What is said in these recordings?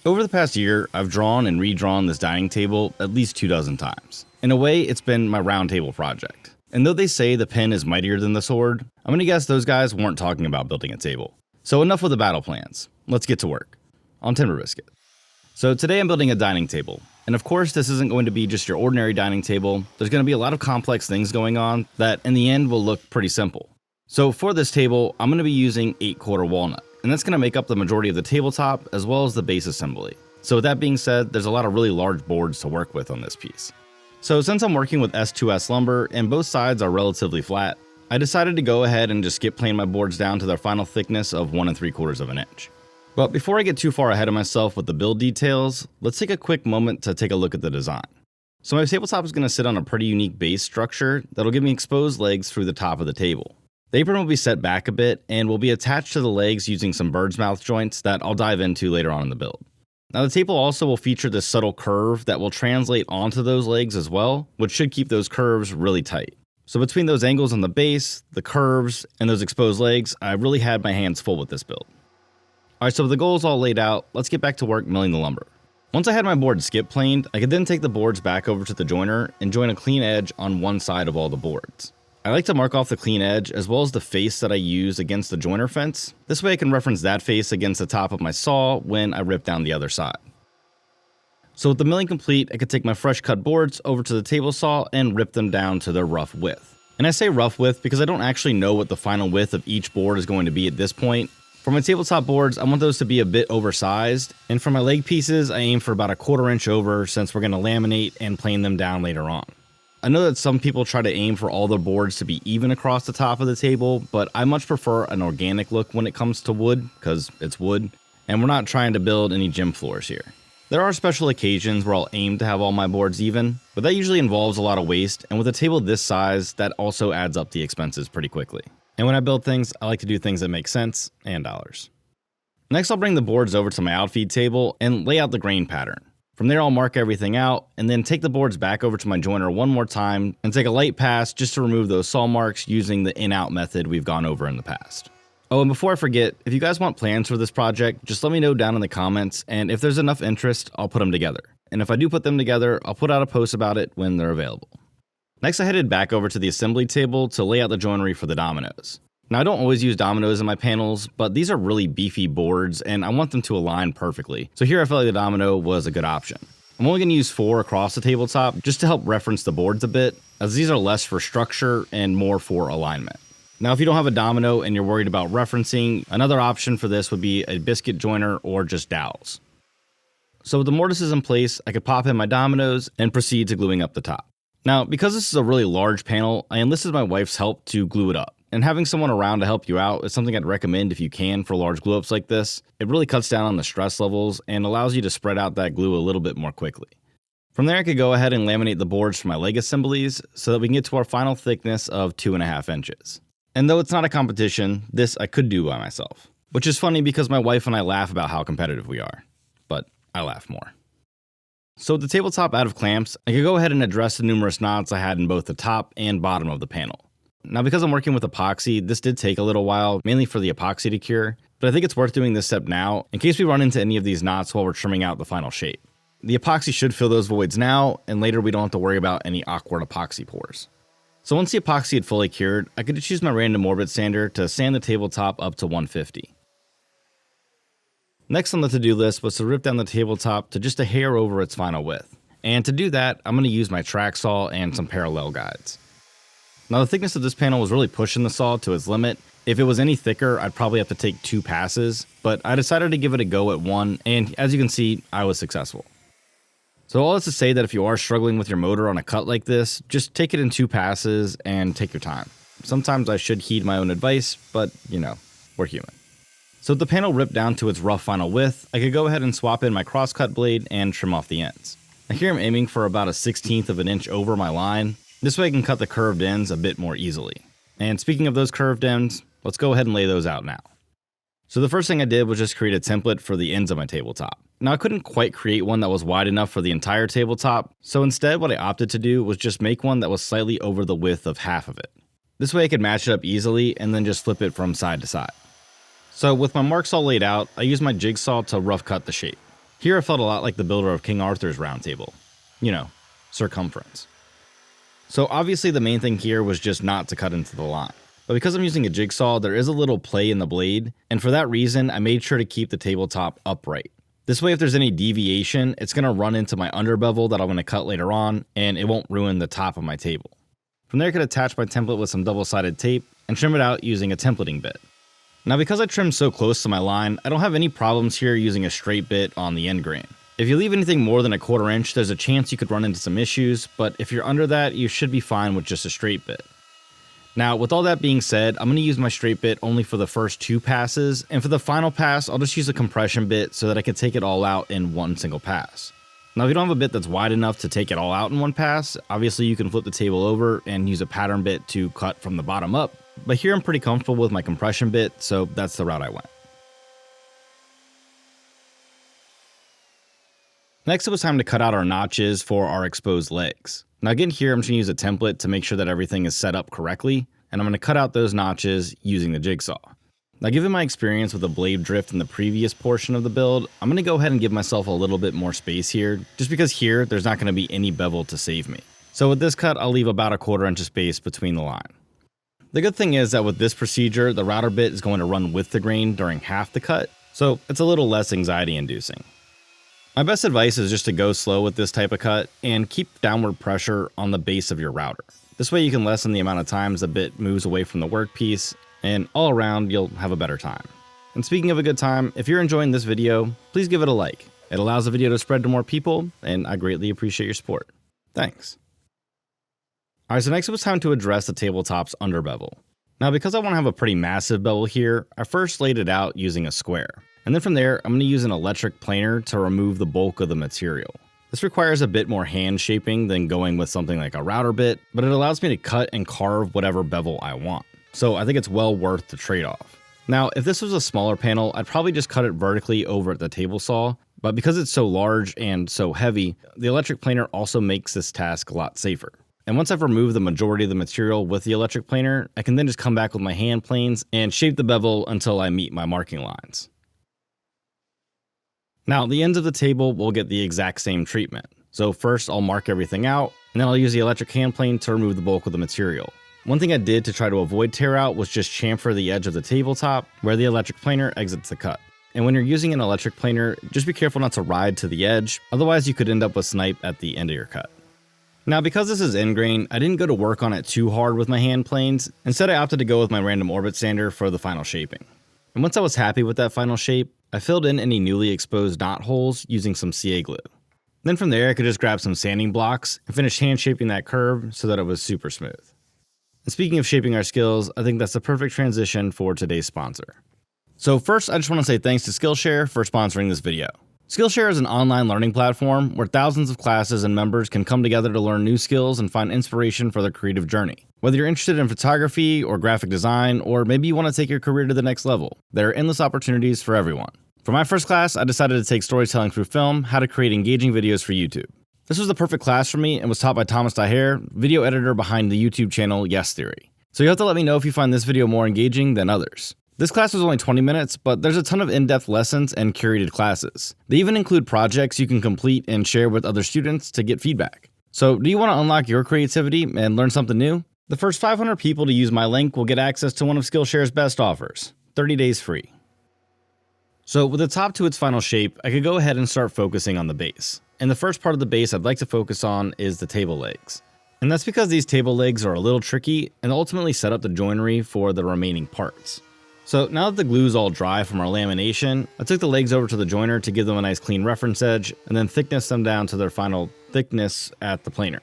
Over the past year, I've drawn and redrawn this dining table at least 24 times. In a way, it's been my round table project. And though they say the pen is mightier than the sword, I'm gonna guess those guys weren't talking about building a table. So enough with the battle plans. Let's get to work. On Timber Biscuit. So today I'm building a dining table. And of course, this isn't going to be just your ordinary dining table. There's going to be a lot of complex things going on that in the end will look pretty simple. So for this table, I'm going to be using 8/4 walnut. And that's going to make up the majority of the tabletop as well as the base assembly. So with that being said, there's a lot of really large boards to work with on this piece. So since I'm working with S2S lumber and both sides are relatively flat, I decided to go ahead and just skip plane my boards down to their final thickness of 1 3/4 of an inch. But before I get too far ahead of myself with the build details, let's take a quick moment to take a look at the design. So my tabletop is going to sit on a pretty unique base structure that'll give me exposed legs through the top of the table. The apron will be set back a bit and will be attached to the legs using some Birdsmouth joints that I'll dive into later on in the build. Now the table also will feature this subtle curve that will translate onto those legs as well, which should keep those curves really tight. So between those angles on the base, the curves, and those exposed legs, I really had my hands full with this build. Alright, so with the goals all laid out, let's get back to work milling the lumber. Once I had my board skip planed, I could then take the boards back over to the joiner and join a clean edge on one side of all the boards. I like to mark off the clean edge as well as the face that I use against the joiner fence. This way I can reference that face against the top of my saw when I rip down the other side. So with the milling complete, I could take my fresh cut boards over to the table saw and rip them down to their rough width. And I say rough width because I don't actually know what the final width of each board is going to be at this point. For my tabletop boards, I want those to be a bit oversized, and for my leg pieces, I aim for about 1/4 inch over since we're going to laminate and plane them down later on. I know that some people try to aim for all their boards to be even across the top of the table, but I much prefer an organic look when it comes to wood, because it's wood, and we're not trying to build any gym floors here. There are special occasions where I'll aim to have all my boards even, but that usually involves a lot of waste, and with a table this size, that also adds up the expenses pretty quickly. And when I build things, I like to do things that make sense and dollars. Next, I'll bring the boards over to my outfeed table and lay out the grain pattern. From there, I'll mark everything out and then take the boards back over to my joiner one more time and take a light pass just to remove those saw marks using the in-out method we've gone over in the past. Oh, and before I forget, if you guys want plans for this project, just let me know down in the comments, and if there's enough interest, I'll put them together. And if I do put them together, I'll put out a post about it when they're available. Next, I headed back over to the assembly table to lay out the joinery for the dominoes. Now, I don't always use dominoes in my panels, but these are really beefy boards and I want them to align perfectly. So here I felt like the domino was a good option. I'm only going to use 4 across the tabletop just to help reference the boards a bit, as these are less for structure and more for alignment. Now, if you don't have a domino and you're worried about referencing, another option for this would be a biscuit joiner or just dowels. So with the mortises in place, I could pop in my dominoes and proceed to gluing up the top. Now, because this is a really large panel, I enlisted my wife's help to glue it up. And having someone around to help you out is something I'd recommend if you can for large glue ups like this. It really cuts down on the stress levels and allows you to spread out that glue a little bit more quickly. From there, I could go ahead and laminate the boards for my leg assemblies so that we can get to our final thickness of 2.5 inches. And though it's not a competition, this I could do by myself. Which is funny because my wife and I laugh about how competitive we are. But I laugh more. So with the tabletop out of clamps, I could go ahead and address the numerous knots I had in both the top and bottom of the panel. Now, because I'm working with epoxy, this did take a little while, mainly for the epoxy to cure, but I think it's worth doing this step now in case we run into any of these knots while we're trimming out the final shape. The epoxy should fill those voids now, and later we don't have to worry about any awkward epoxy pores. So once the epoxy had fully cured, I could just use my random orbit sander to sand the tabletop up to 150. Next on the to-do list was to rip down the tabletop to just a hair over its final width. And to do that, I'm going to use my track saw and some parallel guides. Now the thickness of this panel was really pushing the saw to its limit. If it was any thicker, I'd probably have to take 2 passes, but I decided to give it a go at 1, and as you can see, I was successful. So all that's to say that if you are struggling with your motor on a cut like this, just take it in 2 passes and take your time. Sometimes I should heed my own advice, but you know, we're human. So with the panel ripped down to its rough final width, I could go ahead and swap in my crosscut blade and trim off the ends. Now here I'm aiming for about 1/16 of an inch over my line. This way I can cut the curved ends a bit more easily. And speaking of those curved ends, let's go ahead and lay those out now. So the first thing I did was just create a template for the ends of my tabletop. Now I couldn't quite create one that was wide enough for the entire tabletop, so instead what I opted to do was just make one that was slightly over the width of half of it. This way I could match it up easily and then just flip it from side to side. So with my marks all laid out, I used my jigsaw to rough cut the shape. Here I felt a lot like the builder of King Arthur's round table. You know, circumference. So obviously the main thing here was just not to cut into the line. But because I'm using a jigsaw, there is a little play in the blade, and for that reason, I made sure to keep the tabletop upright. This way, if there's any deviation, it's going to run into my under bevel that I'm going to cut later on, and it won't ruin the top of my table. From there, I could attach my template with some double-sided tape and trim it out using a templating bit. Now, because I trimmed so close to my line, I don't have any problems here using a straight bit on the end grain. If you leave anything more than a 1/4 inch, there's a chance you could run into some issues, but if you're under that, you should be fine with just a straight bit. Now, with all that being said, I'm going to use my straight bit only for the first 2 passes, and for the final pass, I'll just use a compression bit so that I can take it all out in one single pass. Now, if you don't have a bit that's wide enough to take it all out in one pass, obviously you can flip the table over and use a pattern bit to cut from the bottom up, but here I'm pretty comfortable with my compression bit, so that's the route I went. Next, it was time to cut out our notches for our exposed legs. Now again here, I'm just going to use a template to make sure that everything is set up correctly, and I'm going to cut out those notches using the jigsaw. Now given my experience with the blade drift in the previous portion of the build, I'm going to go ahead and give myself a little bit more space here, just because here there's not going to be any bevel to save me. So with this cut, I'll leave about a 1/4 inch of space between the line. The good thing is that with this procedure, the router bit is going to run with the grain during half the cut, so it's a little less anxiety inducing. My best advice is just to go slow with this type of cut and keep downward pressure on the base of your router. This way you can lessen the amount of times the bit moves away from the workpiece, and all around you'll have a better time. And speaking of a good time, if you're enjoying this video, please give it a like. It allows the video to spread to more people, and I greatly appreciate your support. Thanks. Alright, so next it was time to address the tabletop's under bevel. Now because I want to have a pretty massive bevel here, I first laid it out using a square. And then from there, I'm going to use an electric planer to remove the bulk of the material. This requires a bit more hand shaping than going with something like a router bit, but it allows me to cut and carve whatever bevel I want. So I think it's well worth the trade-off. Now, if this was a smaller panel, I'd probably just cut it vertically over at the table saw, but because it's so large and so heavy, the electric planer also makes this task a lot safer. And once I've removed the majority of the material with the electric planer, I can then just come back with my hand planes and shape the bevel until I meet my marking lines. Now, the ends of the table will get the exact same treatment. So first I'll mark everything out, and then I'll use the electric hand plane to remove the bulk of the material. One thing I did to try to avoid tear out was just chamfer the edge of the tabletop where the electric planer exits the cut. And when you're using an electric planer, just be careful not to ride to the edge, otherwise you could end up with snipe at the end of your cut. Now because this is end grain, I didn't go to work on it too hard with my hand planes. Instead I opted to go with my random orbit sander for the final shaping. And once I was happy with that final shape, I filled in any newly exposed knot holes using some CA glue. Then from there I could just grab some sanding blocks and finish hand shaping that curve so that it was super smooth. And speaking of shaping our skills, I think that's the perfect transition for today's sponsor. So first I just want to say thanks to Skillshare for sponsoring this video. Skillshare is an online learning platform where thousands of classes and members can come together to learn new skills and find inspiration for their creative journey. Whether you're interested in photography or graphic design, or maybe you want to take your career to the next level, there are endless opportunities for everyone. For my first class, I decided to take storytelling through film, how to create engaging videos for YouTube. This was the perfect class for me and was taught by Thomas Daher, video editor behind the YouTube channel Yes Theory. So you have to let me know if you find this video more engaging than others. This class was only 20 minutes, but there's a ton of in-depth lessons and curated classes. They even include projects you can complete and share with other students to get feedback. So do you want to unlock your creativity and learn something new? The first 500 people to use my link will get access to one of Skillshare's best offers, 30 days free. So with the top to its final shape, I could go ahead and start focusing on the base. And the first part of the base I'd like to focus on is the table legs. And that's because these table legs are a little tricky and ultimately set up the joinery for the remaining parts. So now that the glue is all dry from our lamination, I took the legs over to the joiner to give them a nice clean reference edge and then thickness them down to their final thickness at the planer.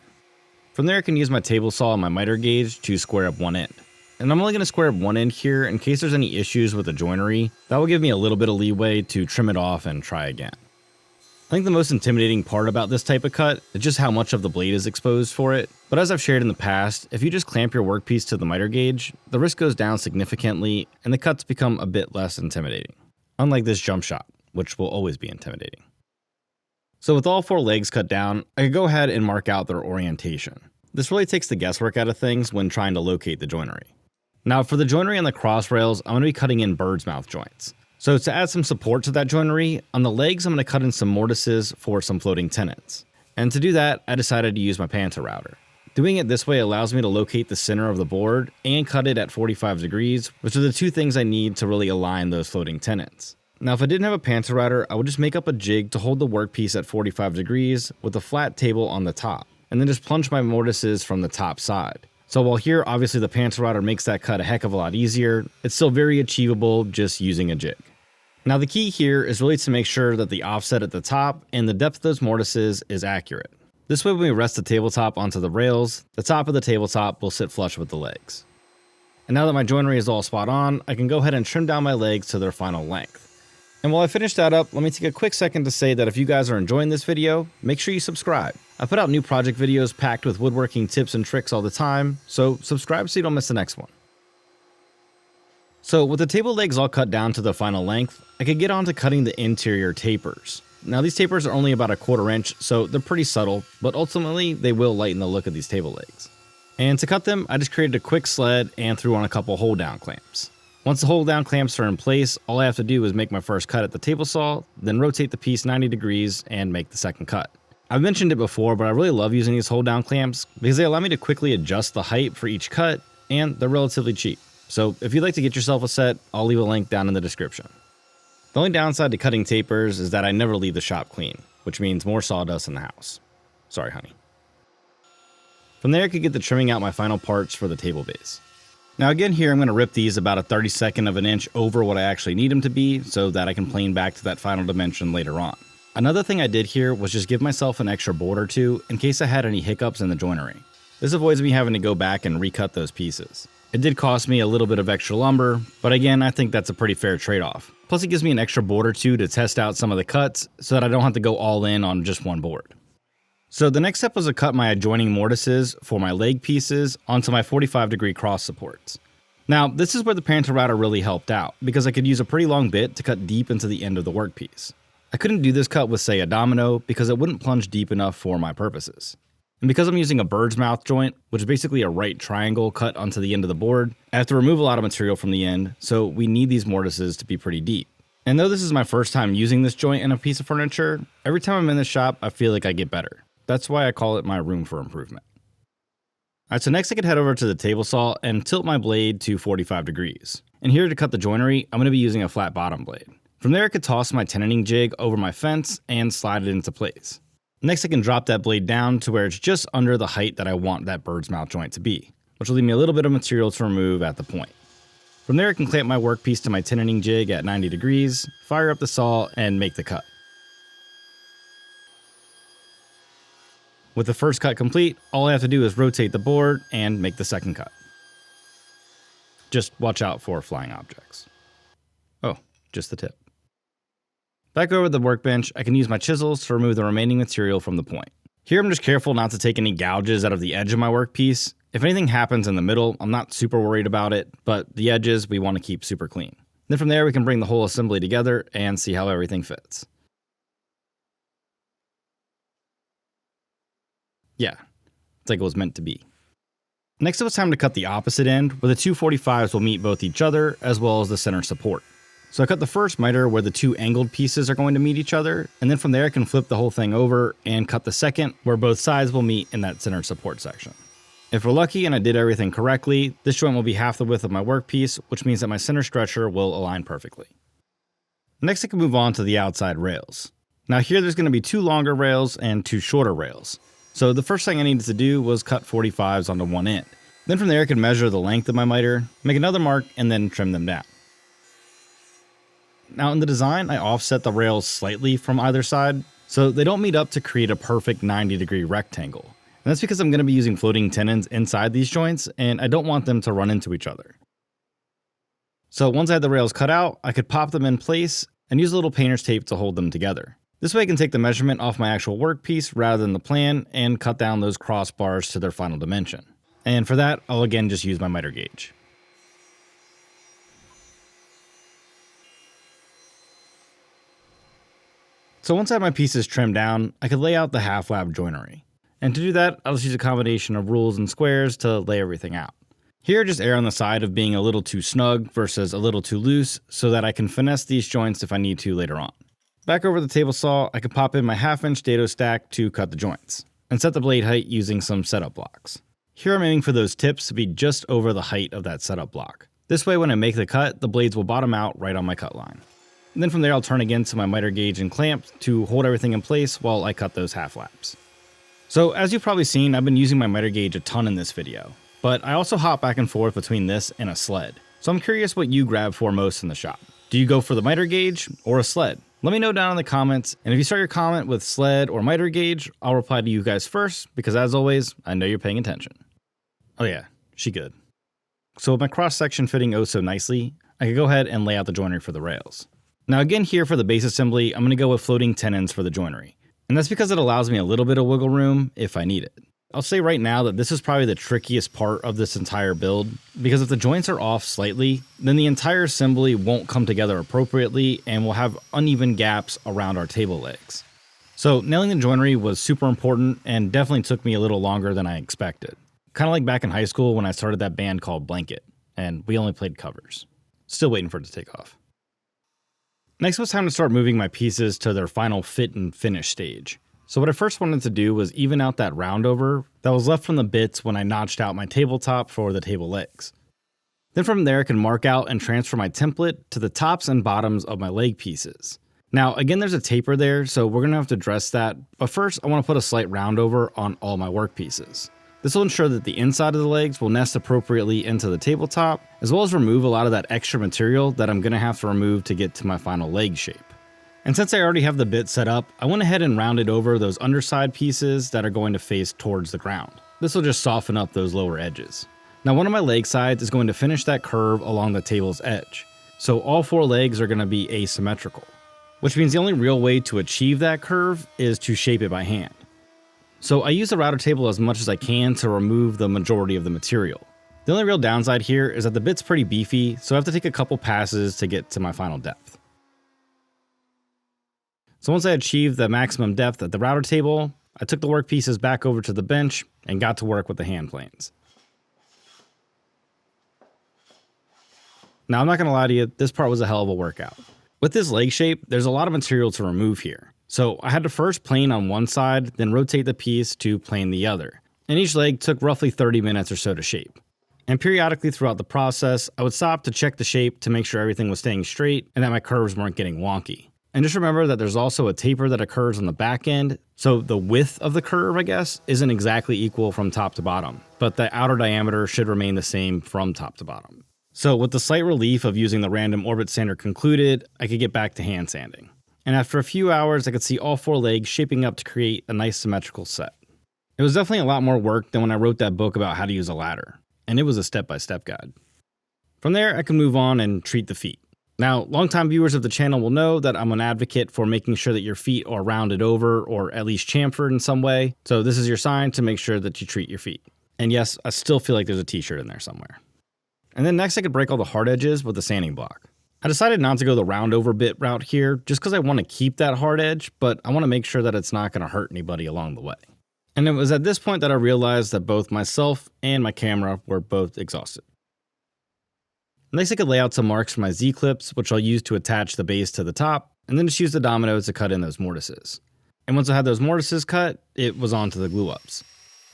From there I can use my table saw and my miter gauge to square up one end. And I'm only going to square up one end here in case there's any issues with the joinery. That will give me a little bit of leeway to trim it off and try again. I think the most intimidating part about this type of cut is just how much of the blade is exposed for it. But as I've shared in the past, if you just clamp your workpiece to the miter gauge, the risk goes down significantly and the cuts become a bit less intimidating. Unlike this jump shot, which will always be intimidating. So with all 4 legs cut down, I could go ahead and mark out their orientation. This really takes the guesswork out of things when trying to locate the joinery. Now for the joinery on the cross rails, I'm going to be cutting in Birdsmouth joints. So to add some support to that joinery, on the legs I'm going to cut in some mortises for some floating tenons. And to do that, I decided to use my panta router. Doing it this way allows me to locate the center of the board and cut it at 45 degrees, which are the two things I need to really align those floating tenons. Now if I didn't have a panta router, I would just make up a jig to hold the workpiece at 45 degrees with a flat table on the top, and then just plunge my mortises from the top side. So while here obviously the panta router makes that cut a heck of a lot easier, it's still very achievable just using a jig. Now the key here is really to make sure that the offset at the top and the depth of those mortises is accurate. This way when we rest the tabletop onto the rails, the top of the tabletop will sit flush with the legs. And now that my joinery is all spot on, I can go ahead and trim down my legs to their final length. And while I finish that up, let me take a quick second to say that if you guys are enjoying this video, make sure you subscribe. I put out new project videos packed with woodworking tips and tricks all the time, so subscribe so you don't miss the next one. So with the table legs all cut down to the final length, I could get on to cutting the interior tapers. Now these tapers are only about a 1/4 inch, so they're pretty subtle, but ultimately they will lighten the look of these table legs. And to cut them, I just created a quick sled and threw on a couple hold down clamps. Once the hold down clamps are in place, all I have to do is make my first cut at the table saw, then rotate the piece 90 degrees and make the second cut. I've mentioned it before, but I really love using these hold down clamps because they allow me to quickly adjust the height for each cut, and they're relatively cheap. So if you'd like to get yourself a set, I'll leave a link down in the description. The only downside to cutting tapers is that I never leave the shop clean, which means more sawdust in the house. Sorry, honey. From there, I could get the trimming out my final parts for the table base. Now again here, I'm going to rip these about a 32nd of an inch over what I actually need them to be so that I can plane back to that final dimension later on. Another thing I did here was just give myself an extra board or two in case I had any hiccups in the joinery. This avoids me having to go back and recut those pieces. It did cost me a little bit of extra lumber, but again, I think that's a pretty fair trade-off. Plus it gives me an extra board or two to test out some of the cuts so that I don't have to go all in on just one board. So the next step was to cut my adjoining mortises for my leg pieces onto my 45-degree cross supports. Now this is where the panta router really helped out because I could use a pretty long bit to cut deep into the end of the workpiece. I couldn't do this cut with say a domino because it wouldn't plunge deep enough for my purposes. And because I'm using a Birdsmouth joint, which is basically a right triangle cut onto the end of the board, I have to remove a lot of material from the end, so we need these mortises to be pretty deep. And though this is my first time using this joint in a piece of furniture, every time I'm in the shop I feel like I get better. That's why I call it my room for improvement. Alright, so next I could head over to the table saw and tilt my blade to 45 degrees. And here to cut the joinery, I'm going to be using a flat bottom blade. From there I could toss my tenoning jig over my fence and slide it into place. Next I can drop that blade down to where it's just under the height that I want that Birdsmouth joint to be, which will leave me a little bit of material to remove at the point. From there I can clamp my workpiece to my tenoning jig at 90 degrees, fire up the saw, and make the cut. With the first cut complete, all I have to do is rotate the board and make the second cut. Just watch out for flying objects. Oh, just the tip. Back over the workbench, I can use my chisels to remove the remaining material from the point. Here I'm just careful not to take any gouges out of the edge of my workpiece. If anything happens in the middle, I'm not super worried about it, but the edges we want to keep super clean. Then from there we can bring the whole assembly together and see how everything fits. Yeah, it's like it was meant to be. Next up it's time to cut the opposite end, where the two 45s will meet both each other as well as the center support. So I cut the first miter where the two angled pieces are going to meet each other, and then from there I can flip the whole thing over and cut the second where both sides will meet in that center support section. If we're lucky and I did everything correctly, this joint will be half the width of my workpiece, which means that my center stretcher will align perfectly. Next I can move on to the outside rails. Now here there's going to be two longer rails and two shorter rails. So the first thing I needed to do was cut 45s onto one end. Then from there I could measure the length of my miter, make another mark, and then trim them down. Now in the design, I offset the rails slightly from either side, so they don't meet up to create a perfect 90-degree rectangle. And that's because I'm going to be using floating tenons inside these joints, and I don't want them to run into each other. So once I had the rails cut out, I could pop them in place and use a little painter's tape to hold them together. This way I can take the measurement off my actual workpiece rather than the plan and cut down those crossbars to their final dimension. And for that, I'll again just use my miter gauge. So once I have my pieces trimmed down, I could lay out the half lap joinery. And to do that, I'll just use a combination of rules and squares to lay everything out. Here, just err on the side of being a little too snug versus a little too loose so that I can finesse these joints if I need to later on. Back over the table saw, I can pop in my 1/2-inch dado stack to cut the joints, and set the blade height using some setup blocks. Here I'm aiming for those tips to be just over the height of that setup block. This way when I make the cut, the blades will bottom out right on my cut line. And then from there I'll turn again to my miter gauge and clamp to hold everything in place while I cut those half laps. So as you've probably seen, I've been using my miter gauge a ton in this video. But I also hop back and forth between this and a sled. So I'm curious what you grab for most in the shop. Do you go for the miter gauge or a sled? Let me know down in the comments, and if you start your comment with sled or miter gauge, I'll reply to you guys first, because as always, I know you're paying attention. Oh yeah, she good. So with my cross section fitting oh so nicely, I can go ahead and lay out the joinery for the rails. Now again here for the base assembly, I'm going to go with floating tenons for the joinery. And that's because it allows me a little bit of wiggle room if I need it. I'll say right now that this is probably the trickiest part of this entire build, because if the joints are off slightly, then the entire assembly won't come together appropriately and we'll have uneven gaps around our table legs. So nailing the joinery was super important and definitely took me a little longer than I expected. Kind of like back in high school when I started that band called Blanket, and we only played covers. Still waiting for it to take off. Next was time to start moving my pieces to their final fit and finish stage. So what I first wanted to do was even out that roundover that was left from the bits when I notched out my tabletop for the table legs. Then from there I can mark out and transfer my template to the tops and bottoms of my leg pieces. Now again there's a taper there, so we're going to have to address that, but first I want to put a slight roundover on all my work pieces. This will ensure that the inside of the legs will nest appropriately into the tabletop, as well as remove a lot of that extra material that I'm going to have to remove to get to my final leg shape. And since I already have the bit set up, I went ahead and rounded over those underside pieces that are going to face towards the ground. This will just soften up those lower edges. Now one of my leg sides is going to finish that curve along the table's edge. So all 4 legs are going to be asymmetrical, which means the only real way to achieve that curve is to shape it by hand. So I use the router table as much as I can to remove the majority of the material. The only real downside here is that the bit's pretty beefy, so I have to take a couple passes to get to my final depth. So once I achieved the maximum depth at the router table, I took the work pieces back over to the bench and got to work with the hand planes. Now I'm not going to lie to you, this part was a hell of a workout. With this leg shape, there's a lot of material to remove here. So I had to first plane on one side, then rotate the piece to plane the other. And each leg took roughly 30 minutes or so to shape. And periodically throughout the process, I would stop to check the shape to make sure everything was staying straight and that my curves weren't getting wonky. And just remember that there's also a taper that occurs on the back end, so the width of the curve, I guess, isn't exactly equal from top to bottom, but the outer diameter should remain the same from top to bottom. So with the slight relief of using the random orbit sander concluded, I could get back to hand sanding. And after a few hours, I could see all 4 legs shaping up to create a nice symmetrical set. It was definitely a lot more work than when I wrote that book about how to use a ladder, and it was a step-by-step guide. From there, I can move on and treat the feet. Now, longtime viewers of the channel will know that I'm an advocate for making sure that your feet are rounded over or at least chamfered in some way, so this is your sign to make sure that you treat your feet. And yes, I still feel like there's a t-shirt in there somewhere. And then next I could break all the hard edges with a sanding block. I decided not to go the round over bit route here just because I want to keep that hard edge, but I want to make sure that it's not going to hurt anybody along the way. And it was at this point that I realized that both myself and my camera were both exhausted. Next I could lay out some marks for my Z-clips, which I'll use to attach the base to the top, and then just use the dominoes to cut in those mortises. And once I had those mortises cut, it was on to the glue-ups.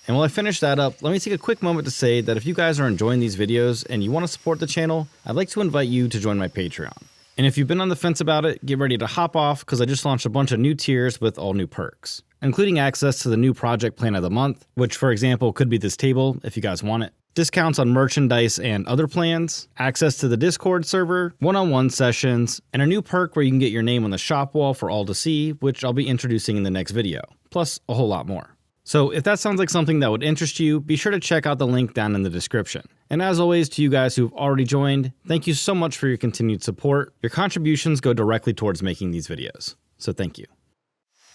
And while I finish that up, let me take a quick moment to say that if you guys are enjoying these videos and you want to support the channel, I'd like to invite you to join my Patreon. And if you've been on the fence about it, get ready to hop off because I just launched a bunch of new tiers with all new perks, including access to the new project plan of the month, which for example could be this table if you guys want it, discounts on merchandise and other plans, access to the Discord server, one-on-one sessions, and a new perk where you can get your name on the shop wall for all to see, which I'll be introducing in the next video, plus a whole lot more. So if that sounds like something that would interest you, be sure to check out the link down in the description. And as always, to you guys who've already joined, thank you so much for your continued support. Your contributions go directly towards making these videos, so thank you.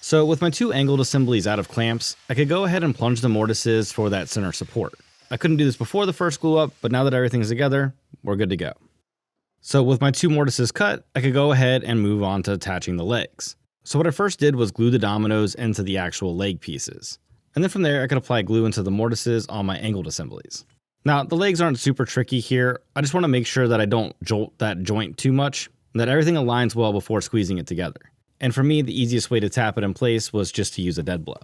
So with my 2 angled assemblies out of clamps, I could go ahead and plunge the mortises for that center support. I couldn't do this before the first glue up, but now that everything's together, we're good to go. So with my 2 mortises cut, I could go ahead and move on to attaching the legs. So what I first did was glue the dominoes into the actual leg pieces. And then from there, I could apply glue into the mortises on my angled assemblies. Now, the legs aren't super tricky here. I just want to make sure that I don't jolt that joint too much, and that everything aligns well before squeezing it together. And for me, the easiest way to tap it in place was just to use a dead blow.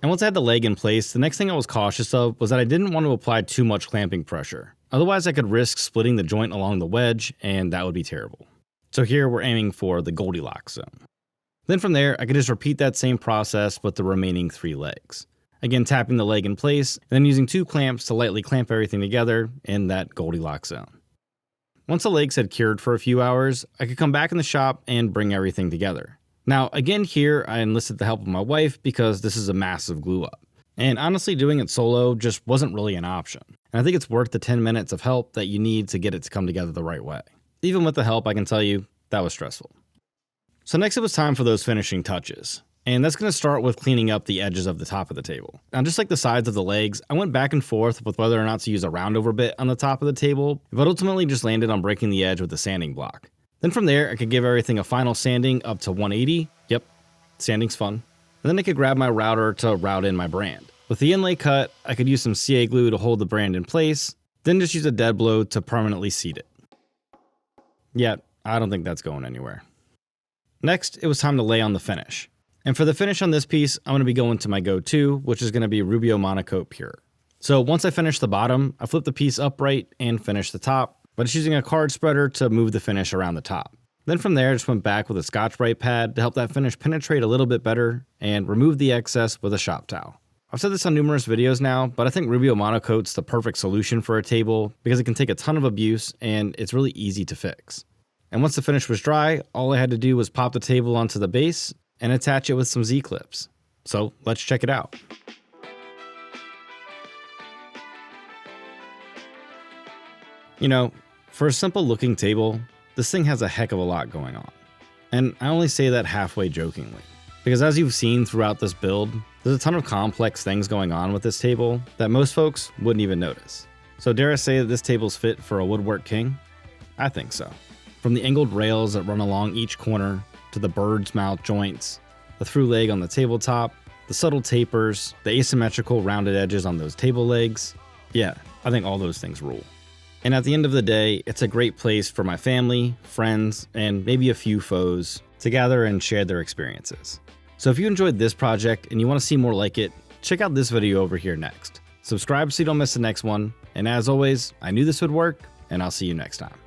And once I had the leg in place, the next thing I was cautious of was that I didn't want to apply too much clamping pressure. Otherwise, I could risk splitting the joint along the wedge, and that would be terrible. So here we're aiming for the Goldilocks zone. Then from there, I could just repeat that same process with the remaining 3 legs. Again, tapping the leg in place, and then using 2 clamps to lightly clamp everything together in that Goldilocks zone. Once the legs had cured for a few hours, I could come back in the shop and bring everything together. Now, again here, I enlisted the help of my wife because this is a massive glue up. And honestly, doing it solo just wasn't really an option. And I think it's worth the 10 minutes of help that you need to get it to come together the right way. Even with the help, I can tell you, that was stressful. So next it was time for those finishing touches. And that's going to start with cleaning up the edges of the top of the table. Now, just like the sides of the legs, I went back and forth with whether or not to use a roundover bit on the top of the table, but ultimately just landed on breaking the edge with a sanding block. Then from there, I could give everything a final sanding up to 180. Yep, sanding's fun. And then I could grab my router to route in my brand. With the inlay cut, I could use some CA glue to hold the brand in place, then just use a dead blow to permanently seat it. Yeah, I don't think that's going anywhere. Next, it was time to lay on the finish. And for the finish on this piece, I'm going to be going to my go-to, which is going to be Rubio Monocoat Pure. So once I finish the bottom, I flip the piece upright and finish the top, but it's using a card spreader to move the finish around the top. Then from there, I just went back with a Scotch-Brite pad to help that finish penetrate a little bit better and remove the excess with a shop towel. I've said this on numerous videos now, but I think Rubio Monocoat's the perfect solution for a table because it can take a ton of abuse and it's really easy to fix. And once the finish was dry, all I had to do was pop the table onto the base and attach it with some Z-clips. So let's check it out. You know, for a simple looking table, this thing has a heck of a lot going on. And I only say that halfway jokingly, because as you've seen throughout this build, there's a ton of complex things going on with this table that most folks wouldn't even notice. So dare I say that this table's fit for a woodwork king? I think so. From the angled rails that run along each corner, to the Birdsmouth joints, the through leg on the tabletop, the subtle tapers, the asymmetrical rounded edges on those table legs. Yeah, I think all those things rule. And at the end of the day, it's a great place for my family, friends, and maybe a few foes to gather and share their experiences. So if you enjoyed this project and you want to see more like it, check out this video over here next. Subscribe so you don't miss the next one, and as always, I knew this would work, and I'll see you next time.